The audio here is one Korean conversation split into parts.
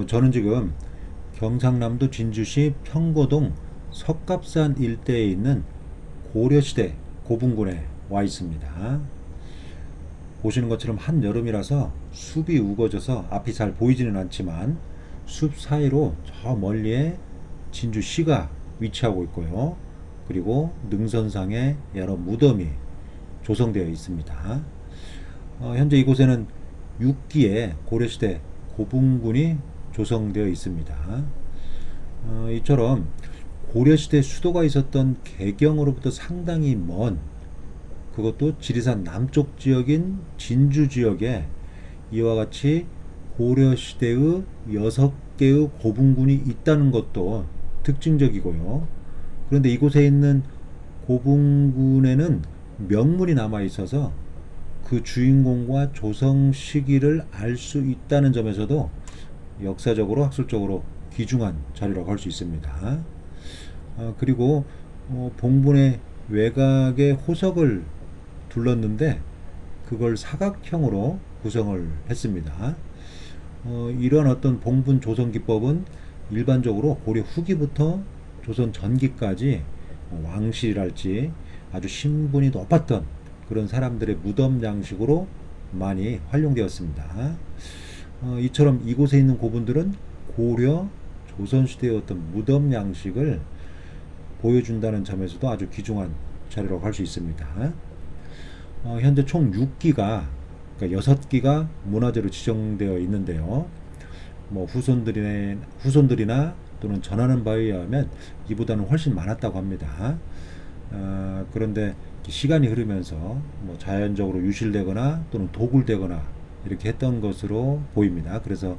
저는 지금 경상남도 진주시 평거동 석갑산 일대에 있는 고려시대 고분군에 와 있습니다. 보시는 것처럼 한여름이라서 숲이 우거져서 앞이 잘 보이지는 않지만 숲 사이로 저 멀리에 진주시가 위치하고 있고요. 그리고 능선상에 여러 무덤이 조성되어 있습니다. 현재 이곳에는 6기의 고려시대 고분군이 조성되어 있습니다. 이처럼 고려시대 수도가 있었던 개경으로부터 상당히 먼, 그것도 지리산 남쪽 지역인 진주 지역에 이와 같이 고려시대의 6개의 고분군이 있다는 것도 특징적이고요. 그런데 이곳에 있는 고분군에는 명문이 남아 있어서 그 주인공과 조성 시기를 알 수 있다는 점에서도 역사적으로 학술적으로 귀중한 자료라고 할 수 있습니다. 그리고 봉분의 외곽에 호석을 둘렀는데 그걸 사각형으로 구성을 했습니다. 이런 어떤 봉분 조성 기법은 일반적으로 고려 후기부터 조선 전기까지 왕실이랄지 아주 신분이 높았던 그런 사람들의 무덤 양식으로 많이 활용되었습니다. 이처럼 이곳에 있는 고분들은 고려 조선시대의 어떤 무덤 양식을 보여준다는 점에서도 아주 귀중한 자료라고 할 수 있습니다. 현재 총 6기가, 그러니까 6기가 문화재로 지정되어 있는데요. 후손들이나 또는 전하는 바에 의하면 이보다는 훨씬 많았다고 합니다. 그런데 시간이 흐르면서 자연적으로 유실되거나 또는 도굴되거나 이렇게 했던 것으로 보입니다. 그래서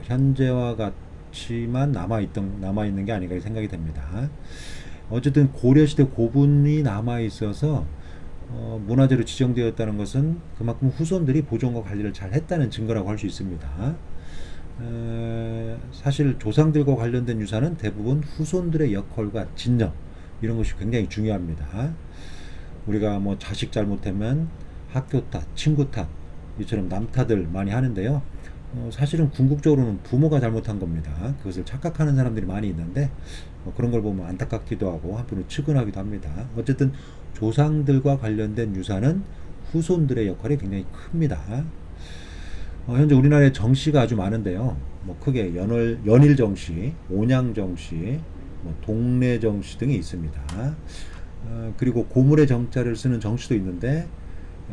현재와 같이만 남아있는 게 아닌가 생각이 됩니다. 어쨌든 고려시대 고분이 남아있어서 문화재로 지정되었다는 것은 그만큼 후손들이 보존과 관리를 잘 했다는 증거라고 할 수 있습니다. 사실 조상들과 관련된 유산은 대부분 후손들의 역할과 진정, 이런 것이 굉장히 중요합니다. 우리가 자식 잘못하면 학교 탓, 친구 탓, 이처럼 남 탓을 많이 하는데요. 사실은 궁극적으로는 부모가 잘못한 겁니다. 그것을 착각하는 사람들이 많이 있는데 그런 걸 보면 안타깝기도 하고 한편으로 측은하기도 합니다. 어쨌든 조상들과 관련된 유산은 후손들의 역할이 굉장히 큽니다. 현재 우리나라에 정씨가 아주 많은데요. 크게 연일 정씨, 온양 정씨, 동래 정씨 등이 있습니다. 그리고 고물의 정자를 쓰는 정씨도 있는데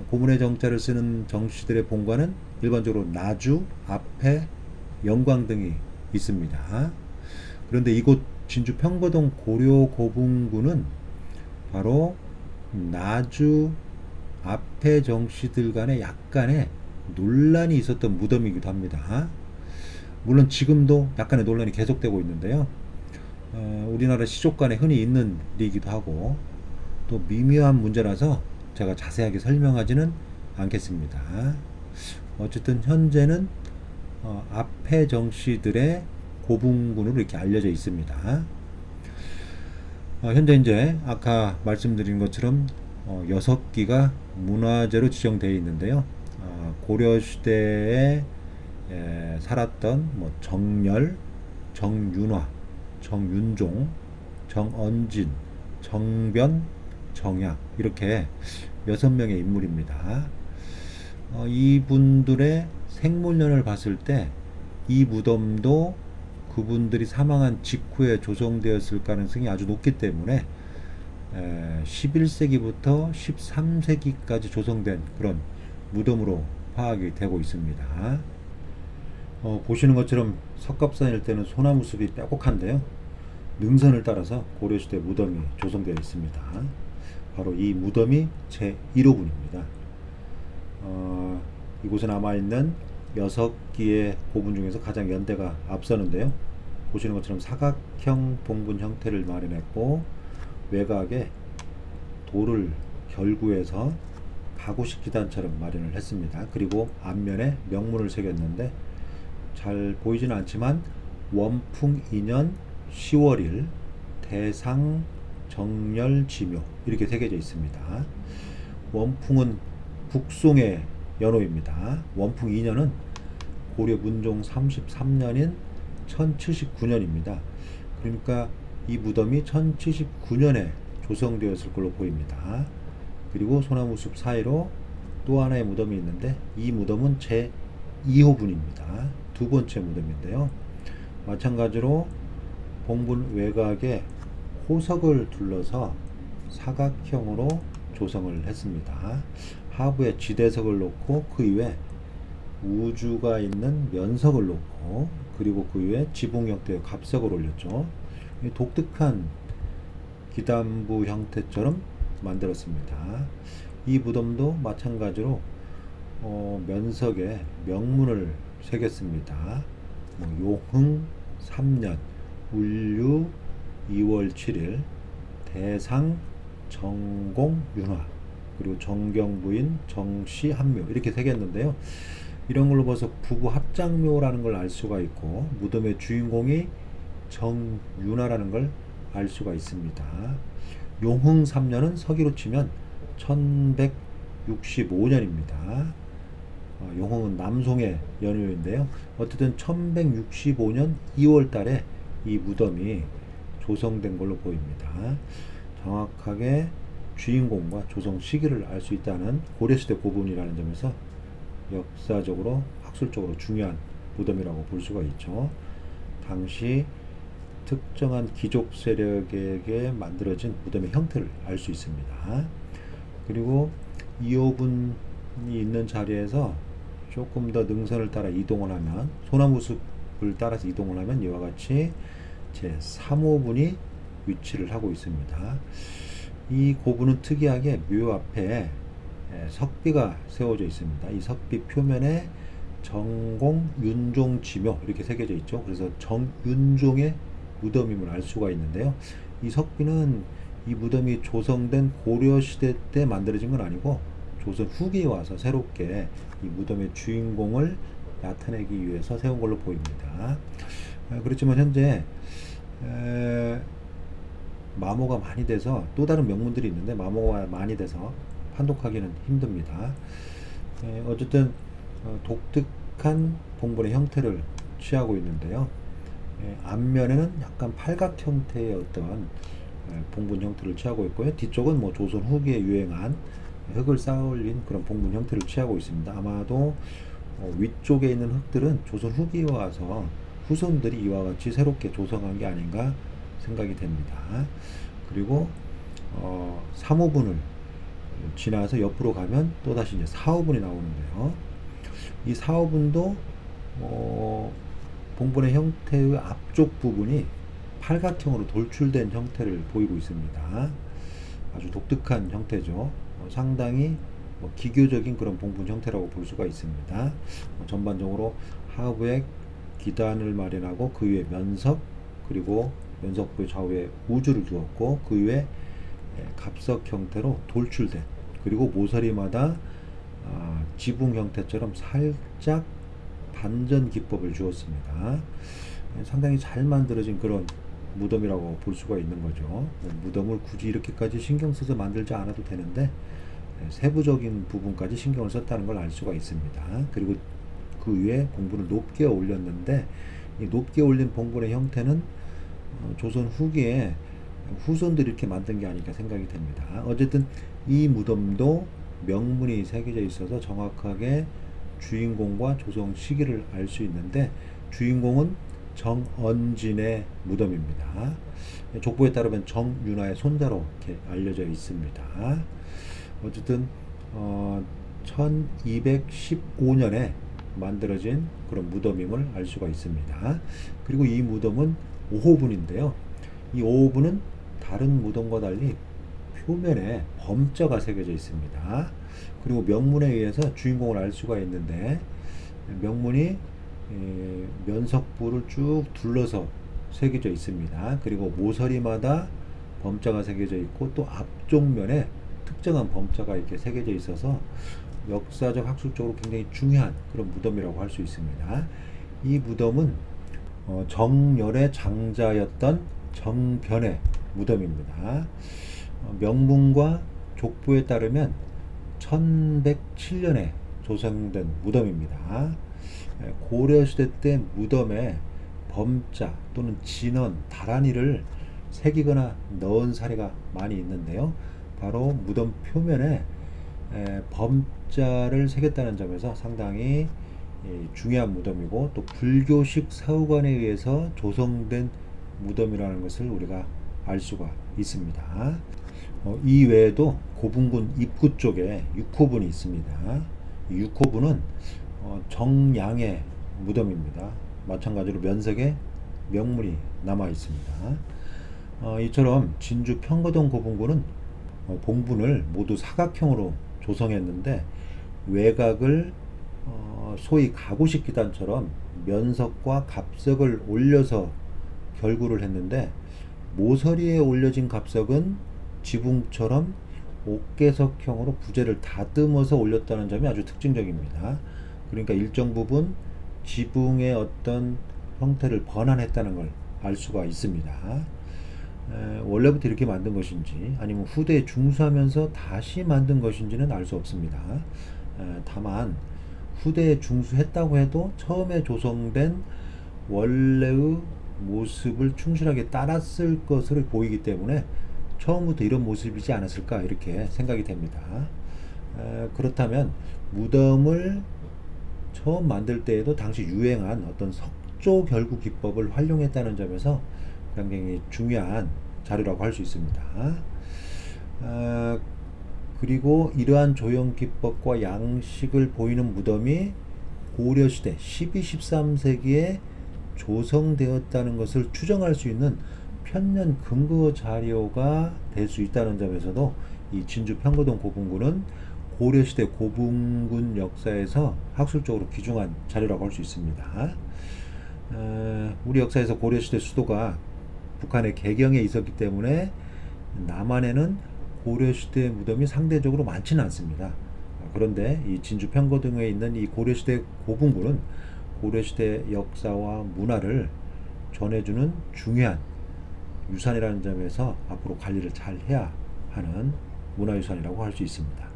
고물의 정자를 쓰는 정씨들의 본관은 일반적으로 나주, 앞에, 영광 등이 있습니다. 그런데 이곳 진주 평거동 고려 고분군은 바로 나주, 앞에 정씨들 간에 약간의 논란이 있었던 무덤이기도 합니다. 물론 지금도 약간의 논란이 계속되고 있는데요. 우리나라 시족 간에 흔히 있는 일이기도 하고 또 미묘한 문제라서 제가 자세하게 설명하지는 않겠습니다. 어쨌든 현재는 앞에 정씨들의 고분군으로 이렇게 알려져 있습니다. 현재 이제 아까 말씀드린 것처럼 6기가 문화재로 지정되어 있는데요. 고려시대에 살았던 정열, 정윤화, 정윤종, 정언진, 정변, 정약, 이렇게 6명의 인물입니다. 이분들의 생물년을 봤을 때 이 무덤도 그분들이 사망한 직후에 조성되었을 가능성이 아주 높기 때문에 11세기부터 13세기까지 조성된 그런 무덤으로 파악이 되고 있습니다. 보시는 것처럼 석갑산 일대는 소나무 숲이 빼곡한데요. 능선을 따라서 고려시대 무덤이 조성되어 있습니다. 바로 이 무덤이 제1호분입니다. 이곳에 남아있는 6기의 고분 중에서 가장 연대가 앞서는데요. 보시는 것처럼 사각형 봉분 형태를 마련했고 외곽에 돌을 결구해서 가구식 기단처럼 마련을 했습니다. 그리고 앞면에 명문을 새겼는데 잘 보이지는 않지만 원풍 2년 10월일 대상 정렬지묘 이렇게 새겨져 있습니다. 원풍은 북송의 연호입니다. 원풍 2년은 고려 문종 33년인 1079년입니다. 그러니까 이 무덤이 1079년에 조성되었을 걸로 보입니다. 그리고 소나무숲 사이로 또 하나의 무덤이 있는데 이 무덤은 제 2호분입니다. 두 번째 무덤인데요. 마찬가지로 봉분 외곽에 호석을 둘러서 사각형으로 조성을 했습니다. 하부에 지대석을 놓고 그 위에 우주가 있는 면석을 놓고 그리고 그 위에 지붕 형태의 갑석을 올렸죠. 독특한 기단부 형태처럼 만들었습니다. 이 무덤도 마찬가지로 면석에 명문을 새겼습니다. 용흥 3년 울유 2월 7일 대상 정공 윤화 그리고 정경부인 정씨 한묘 이렇게 새겼는데요. 이런 걸로 봐서 부부 합장묘라는 걸 알 수가 있고 무덤의 주인공이 정윤화라는 걸 알 수가 있습니다. 용흥 3년은 서기로 치면 1165년입니다. 용흥은 남송의 연휴인데요. 어쨌든 1165년 2월 달에 이 무덤이 조성된 걸로 보입니다. 정확하게 주인공과 조성 시기를 알 수 있다는 고려시대 고분이라는 점에서 역사적으로 학술적으로 중요한 무덤이라고 볼 수가 있죠. 당시 특정한 귀족 세력에게 만들어진 무덤의 형태를 알 수 있습니다. 그리고 2호분이 있는 자리에서 조금 더 능선을 따라 이동을 하면 소나무숲을 따라서 이동을 하면 이와 같이 제 3호분이 위치를 하고 있습니다. 이 고분은 특이하게 묘 앞에 석비가 세워져 있습니다. 이 석비 표면에 정공 윤종 지묘 이렇게 새겨져 있죠. 그래서 정윤종의 무덤임을 알 수가 있는데요. 이 석비는 이 무덤이 조성된 고려시대 때 만들어진 건 아니고 조선 후기에 와서 새롭게 이 무덤의 주인공을 나타내기 위해서 세운 걸로 보입니다. 그렇지만 현재 마모가 많이 돼서 또 다른 명문들이 있는데 마모가 많이 돼서 판독하기는 힘듭니다. 어쨌든 독특한 봉분의 형태를 취하고 있는데요. 앞면에는 약간 팔각 형태의 어떤 봉분 형태를 취하고 있고요. 뒤쪽은 뭐 조선 후기에 유행한 흙을 쌓아올린 그런 봉분 형태를 취하고 있습니다. 아마도 위쪽에 있는 흙들은 조선 후기에 와서 후손들이 이와 같이 새롭게 조성한 게 아닌가 생각이 됩니다. 그리고 3호분을 지나서 옆으로 가면 또다시 이제 4호분이 나오는데요. 이 4호분도 봉분의 형태의 앞쪽 부분이 팔각형으로 돌출된 형태를 보이고 있습니다. 아주 독특한 형태죠. 상당히 기교적인 그런 봉분 형태라고 볼 수가 있습니다. 전반적으로 하부에 기단을 마련하고 그 위에 면석 그리고 면석부의 좌우에 우주를 두었고 그 위에 갑석 형태로 돌출된 그리고 모서리마다 지붕 형태처럼 살짝 반전 기법을 주었습니다. 상당히 잘 만들어진 그런 무덤이라고 볼 수가 있는 거죠. 무덤을 굳이 이렇게까지 신경 써서 만들지 않아도 되는데 세부적인 부분까지 신경을 썼다는 걸 알 수가 있습니다. 그리고 그 위에 봉분을 높게 올렸는데 이 높게 올린 봉분의 형태는 조선 후기에 후손들이 이렇게 만든 게 아닐까 생각이 됩니다. 어쨌든 이 무덤도 명문이 새겨져 있어서 정확하게 주인공과 조성 시기를 알 수 있는데 주인공은 정언진의 무덤입니다. 족보에 따르면 정윤화의 손자로 이렇게 알려져 있습니다. 어쨌든 1215년에 만들어진 그런 무덤임을 알 수가 있습니다. 그리고 이 무덤은 5호분인데요. 이 5호분은 다른 무덤과 달리 표면에 범자가 새겨져 있습니다. 그리고 명문에 의해서 주인공을 알 수가 있는데 명문이 면석부를 쭉 둘러서 새겨져 있습니다. 그리고 모서리마다 범자가 새겨져 있고 또 앞쪽 면에 특정한 범자가 이렇게 새겨져 있어서 역사적 학술적으로 굉장히 중요한 그런 무덤이라고 할 수 있습니다. 이 무덤은 정열의 장자였던 정변의 무덤입니다. 명문과 족보에 따르면 1107년에 조성된 무덤입니다. 고려시대 때 무덤에 범자 또는 진원, 다란이를 새기거나 넣은 사례가 많이 있는데요. 바로 무덤 표면에 범자를 새겼다는 점에서 상당히 중요한 무덤이고, 또 불교식 사후관에 의해서 조성된 무덤이라는 것을 우리가 알 수가 있습니다. 이 외에도 고분군 입구 쪽에 육호분이 있습니다. 이 육호분은 정양의 무덤입니다. 마찬가지로 면석에 명물이 남아 있습니다. 이처럼 진주 평거동 고분군은 봉분을 모두 사각형으로 조성했는데, 외곽을 소위 가구식 기단처럼 면석과 갑석을 올려서 결구를 했는데, 모서리에 올려진 갑석은 지붕처럼 옥계석형으로 부재를 다듬어서 올렸다는 점이 아주 특징적입니다. 그러니까 일정 부분 지붕의 어떤 형태를 번안했다는 걸 알 수가 있습니다. 원래부터 이렇게 만든 것인지 아니면 후대에 중수하면서 다시 만든 것인지는 알 수 없습니다. 다만 후대에 중수했다고 해도 처음에 조성된 원래의 모습을 충실하게 따랐을 것으로 보이기 때문에 처음부터 이런 모습이지 않았을까, 이렇게 생각이 됩니다. 그렇다면 무덤을 처음 만들 때에도 당시 유행한 어떤 석조 결구 기법을 활용했다는 점에서 굉장히 중요한 자료라고 할 수 있습니다. 그리고 이러한 조형 기법과 양식을 보이는 무덤이 고려시대 12, 13세기에 조성되었다는 것을 추정할 수 있는 편년 근거 자료가 될 수 있다는 점에서도 이 진주 평거동 고분군은 고려시대 고분군 역사에서 학술적으로 귀중한 자료라고 할 수 있습니다. 우리 역사에서 고려시대 수도가 북한의 개경에 있었기 때문에 남한에는 고려시대 무덤이 상대적으로 많지는 않습니다. 그런데 이 진주 평거동에 있는 이 고려시대 고분군은 고려시대 역사와 문화를 전해주는 중요한 유산이라는 점에서 앞으로 관리를 잘 해야 하는 문화유산이라고 할 수 있습니다.